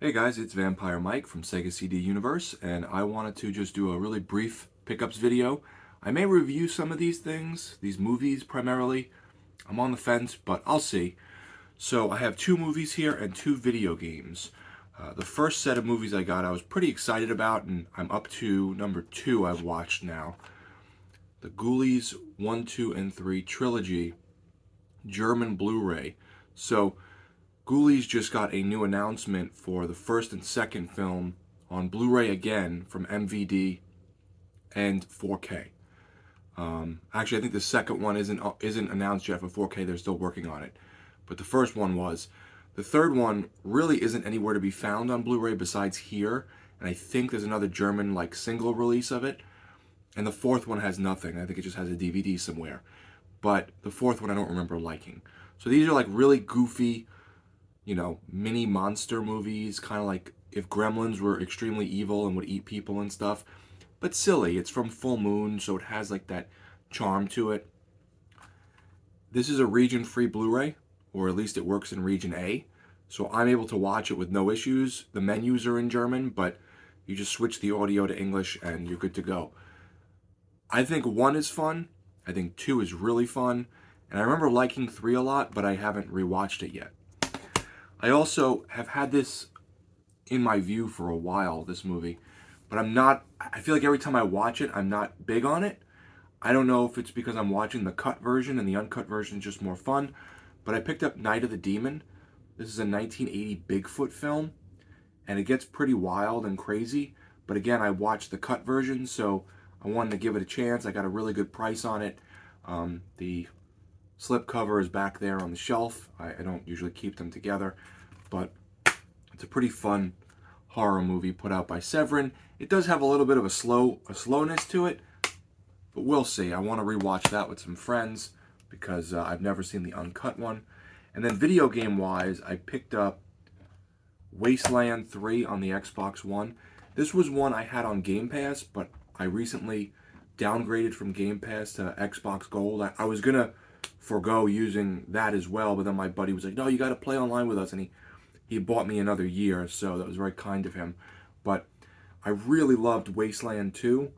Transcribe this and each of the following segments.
Hey guys, it's Vampire Mike from Sega CD Universe, and I wanted to just do a really brief pickups video. I may review some of these things, these movies primarily. I'm on the fence, but I'll see. So I have two movies here and two video games. The first set of movies I got I was pretty excited about, and I'm up to number 2 I've watched now. The Ghoulies 1, 2, and 3 trilogy, German Blu-ray. So Ghoulies just got a new announcement for the first and second film on Blu-ray again from MVD and 4K. Actually, I think the second one isn't announced yet for 4K. They're still working on it, but the first one was. The third one really isn't anywhere to be found on Blu-ray besides here, and I think there's another German single release of it. And the fourth one has nothing. I think it just has a DVD somewhere. But the fourth one I don't remember liking. So these are really goofy, mini monster movies, kind of like if Gremlins were extremely evil and would eat people and stuff, but silly. It's from Full Moon, so it has that charm to it. This is a region-free Blu-ray, or at least it works in region A, so I'm able to watch it with no issues. The menus are in German, but you just switch the audio to English and you're good to go. I think 1 is fun. I think 2 is really fun. And I remember liking 3 a lot, but I haven't rewatched it yet. I also have had this in my view for a while, this movie, but I feel like every time I watch it, I'm not big on it. I don't know if it's because I'm watching the cut version and the uncut version is just more fun, but I picked up Night of the Demon. This is a 1980 Bigfoot film, and it gets pretty wild and crazy, but again, I watched the cut version, so I wanted to give it a chance. I got a really good price on it. The slipcover is back there on the shelf. I don't usually keep them together, but it's a pretty fun horror movie put out by Severin. It does have a little bit of a slowness to it, but we'll see. I want to rewatch that with some friends because I've never seen the uncut one. And then video game wise, I picked up Wasteland 3 on the Xbox One. This was one I had on Game Pass, but I recently downgraded from Game Pass to Xbox Gold. I was going to forego using that as well, but then my buddy was like, no, you got to play online with us, and he bought me another year, so that was very kind of him. But I really loved Wasteland 2,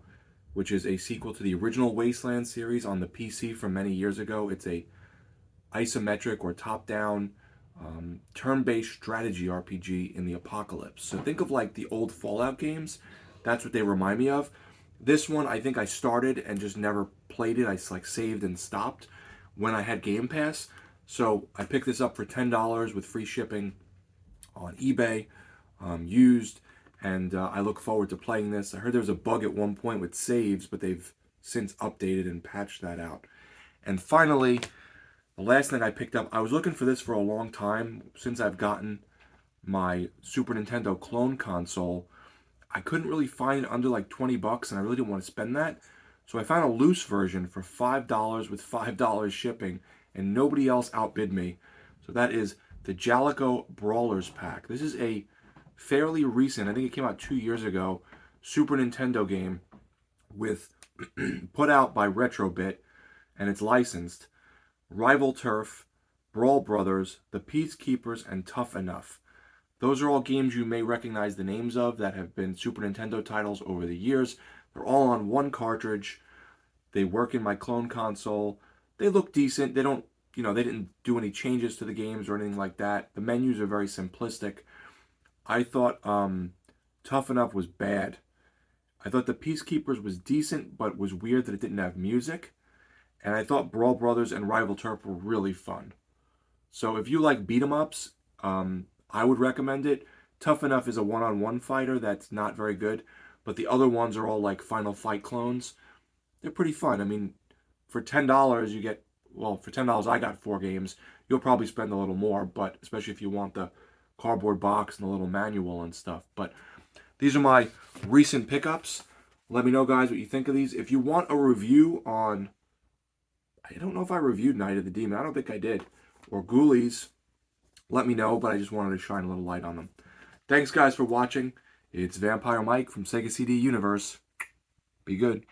which is a sequel to the original Wasteland series on the PC from many years ago. It's a isometric or top-down turn-based strategy RPG in the apocalypse. So think of the old Fallout games. That's what they remind me of. This one, I think I started and just never played it. I saved and stopped when I had Game Pass. So I picked this up for $10 with free shipping on eBay, used, and I look forward to playing this. I heard there was a bug at one point with saves, but they've since updated and patched that out. And finally, the last thing I picked up, I was looking for this for a long time. Since I've gotten my Super Nintendo clone console, I couldn't really find it under $20, and I really didn't want to spend that. So I found a loose version for $5 with $5 shipping, and nobody else outbid me. So that is the Jaleco Brawlers Pack. This is a fairly recent, I think it came out 2 years ago, Super Nintendo game with put out by Retrobit, and it's licensed. Rival Turf, Brawl Brothers, The Peacekeepers, and Tough Enough. Those are all games you may recognize the names of that have been Super Nintendo titles over the years. They're all on one cartridge. They work in my clone console. They look decent. They don't, they didn't do any changes to the games or anything like that. The menus are very simplistic. I thought Tough Enough was bad. I thought The Peacekeepers was decent, but was weird that it didn't have music. And I thought Brawl Brothers and Rival Turf were really fun. So if you like beat-em-ups, I would recommend it. Tough Enough is a one-on-one fighter that's not very good, but the other ones are all Final Fight clones. They're pretty fun. I mean, for $10 you get, for $10 I got 4 games. You'll probably spend a little more, but especially if you want the cardboard box and the little manual and stuff. But these are my recent pickups. Let me know, guys, what you think of these. If you want a review on, I don't know if I reviewed Night of the Demon. I don't think I did. Or Ghoulies, let me know, but I just wanted to shine a little light on them. Thanks, guys, for watching. It's Vampire Mike from Sega CD Universe. Be good.